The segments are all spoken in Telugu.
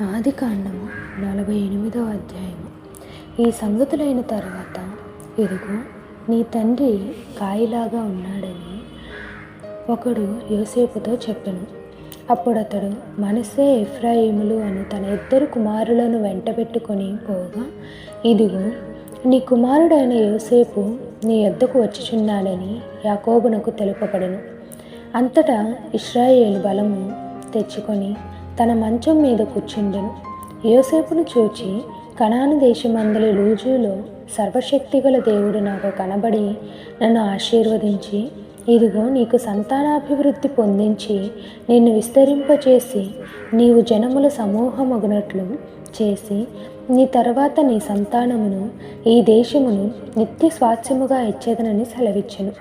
ఆదికాండము 48వ అధ్యాయము. ఈ సంగతులైన తర్వాత, ఇదిగో నీ తండ్రి కాయిలాగా ఉన్నాడని ఒకడు యోసేపుతో చెప్పెను. అప్పుడతడు మనష్షే ఎఫ్రాయిములు అను తన ఇద్దరు కుమారులను వెంటబెట్టుకొని పోగా, ఇదిగో నీ కుమారుడైన యోసేపు నీ యొద్దకు వచ్చుచున్నాడని యాకోబునకు తెలుపబడెను. అంతటా ఇశ్రాయేలు బలము తెచ్చుకొని తన మంచం మీద కూర్చుండెను. యోసేపును చూచి, కనాను దేశమందలి లూజులో సర్వశక్తిగల దేవుడు నాకు కనబడి నన్ను ఆశీర్వదించి, ఇదిగో నీకు సంతానాభివృద్ధి పొందించి నిన్ను విస్తరింపచేసి నీవు జనముల సమూహమగునట్లు చేసి, నీ తర్వాత నీ సంతానమును ఈ దేశమును నిత్య స్వాస్థ్యముగా ఇచ్చేదనని సెలవిచ్చెను.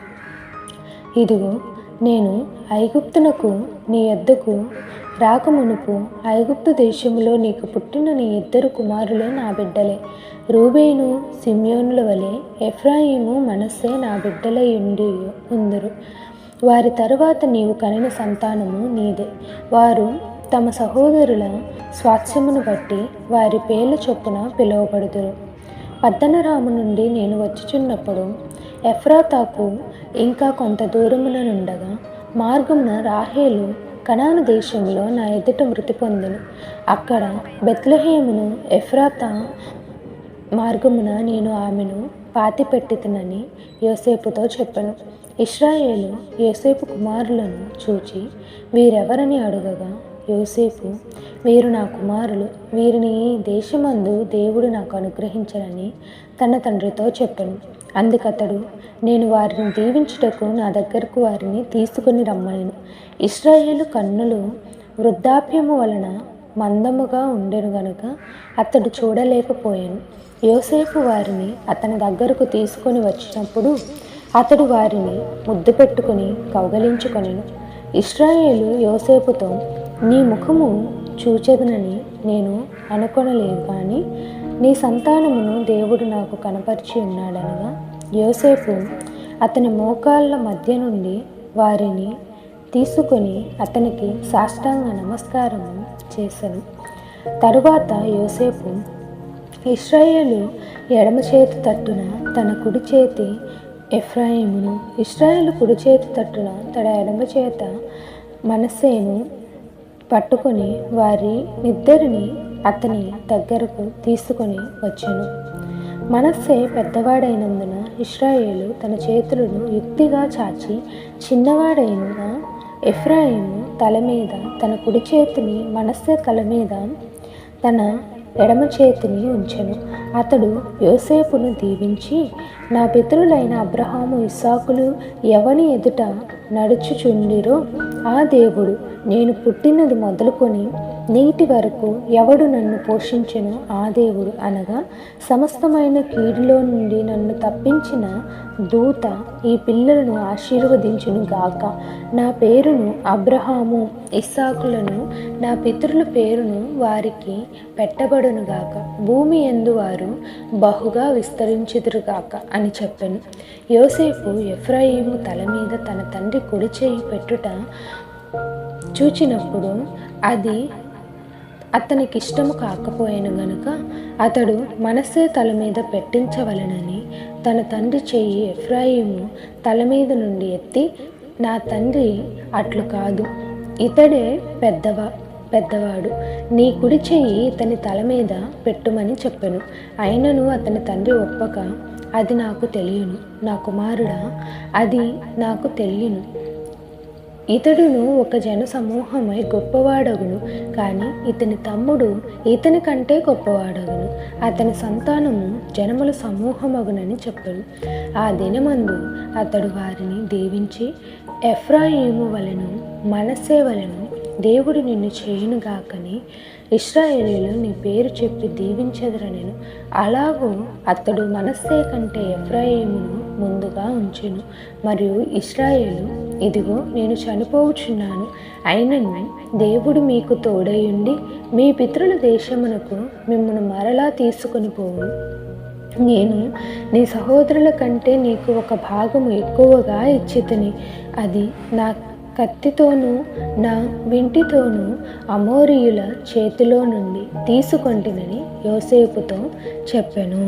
ఇదిగో నేను ఐగుప్తునకు నీ యొద్దకు రాకమునుపు ఐగుప్తు దేశములో నీకు పుట్టిన నీ ఇద్దరు కుమారులే నా బిడ్డలే. రూబేను సిమ్యోనుల వలె ఎఫ్రాయిము మనష్షే నా బిడ్డలై ఉందురు. వారి తరువాత నీవు కనిన సంతానము నీదే. వారు తమ సహోదరుల స్వాస్థ్యమును బట్టి వారి పేర్ల చొప్పున పిలువబడుదురు. పద్దనరాము నుండి నేను వచ్చుచున్నప్పుడు ఎఫ్రాతాకు ఇంకా కొంత దూరమున నుండగా మార్గమున రాహేలు కనాను దేశంలో నా ఎదుట మృతి పొందెను. అక్కడ బెత్లెహేమును ఎఫ్రాతా మార్గమున నేను ఆమెను పాతిపెట్టితినని యోసేపుతో చెప్పెను. ఇశ్రాయేలు యోసేపు కుమారులను చూచి వీరెవరని అడుగగా, యోసేపు, వీరు నా కుమారులు, వీరిని దేశమందు దేవుడు నాకు అనుగ్రహించనని తన తండ్రితో చెప్పెను. అందుకతడు, నేను వారిని దీవించుటకు నా దగ్గరకు వారిని తీసుకుని రమ్మనెను. ఇశ్రాయేలు కన్నులు వృద్ధాప్యము వలన మందముగా ఉండెను గనుక అతడు చూడలేకపోయాను. యోసేపు వారిని అతని దగ్గరకు తీసుకొని వచ్చినప్పుడు అతడు వారిని ముద్దు పెట్టుకుని కౌగలించుకొనెను. ఇశ్రాయేలు యోసేపుతో, నీ ముఖము చూచెదనని నేను అనుకొనలేదు, కానీ నీ సంతానమును దేవుడు నాకు కనపరిచి ఉన్నాడనగా, యోసేపు అతని మోకాళ్ళ మధ్య నుండి వారిని తీసుకొని అతనికి సాష్టాంగ నమస్కారము చేసెను. తరువాత యోసేపు ఇశ్రాయేలు ఎడమ చేతి తట్టున తన కుడి చేతి ఎఫ్రాయిమును, ఇశ్రాయేలు కుడి చేతి తట్టున తన ఎడమ చేత మనష్షేను పట్టుకొని వారినిద్దరిని అతని దగ్గరకు తీసుకొని వచ్చెను. మనష్షే పెద్దవాడైనందున ఇశ్రాయేలు తన చేతులను యుక్తిగా చాచి చిన్నవాడైన ఎఫ్రాయిము తల మీద తన కుడి చేతిని, మనష్షే తల మీద తన ఎడమ చేతిని ఉంచెను. అతడు యోసేపును దీవించి, నా పితరులైన అబ్రహాము ఇస్సాకులు ఎవని ఎదుట నడుచుచుండిరో ఆ దేవుడు, నేను పుట్టినది మొదలుకొని నేటి వరకు ఎవడు నన్ను పోషించెనో ఆ దేవుడు, అనగా సమస్తమైన కీడులో నుండి నన్ను తప్పించిన దూత ఈ పిల్లలను ఆశీర్వదించును గాక. నా పేరును అబ్రహాము ఇస్సాకులను నా పితరుల పేరును వారికి పెట్టబడును గాక. భూమి యందు వారు బహుగా విస్తరించుదురుగాక అని చెప్పెను. యోసేపు ఎఫ్రాయిము తల మీద తన తండ్రి కుడి చేయి పెట్టుట చూచినప్పుడు అది అతనికి ఇష్టము కాకపోయాను గనుక అతడు మనష్షే తల మీద పెట్టించవలెనని తన తండ్రి చెయ్యి ఎఫ్రాయిము తల మీద నుండి ఎత్తి, నా తండ్రి అట్లు కాదు, ఇతడే పెద్దవాడు, నీ కుడి చెయ్యి ఇతని తల మీద పెట్టుమని చెప్పెను. అయినను అతని తండ్రి ఒప్పక, అది నాకు తెలియను, నా కుమారుడా, అది నాకు తెలియను. ఇతడును ఒక జన సమూహమై గొప్పవాడగును, కానీ ఇతని తమ్ముడు ఇతని కంటే గొప్పవాడగును, అతని సంతానము జనముల సమూహమగునని చెప్పాడు. ఆ దినమందు అతడు వారిని దీవించి, ఎఫ్రాయిము వలెను మనష్షే వలెను దేవుడు నిన్ను చేయునుగాకని ఇశ్రాయేలీయులు నీ పేరు చెప్పి దీవించెదరనెను. అలాగూ అతడు మనష్షే కంటే ఎఫ్రాయిమును ముందుగా ఉంచెను. మరియు ఇశ్రాయేలు, ఇదిగో నేను చనిపోవుచున్నాను, అయినను దేవుడు మీకు తోడయుండి మీ పితరుల దేశమునకు మిమ్మల్ని మరలా తీసుకొని పోవు. నేను నీ సహోదరుల కంటే నీకు ఒక భాగము ఎక్కువగా ఇచ్చితిని, అది కత్తితోనూ నా వింటితోనూ అమోరీయుల చేతిలో నుండి తీసుకొంటినని యోసేపుతో చెప్పెను.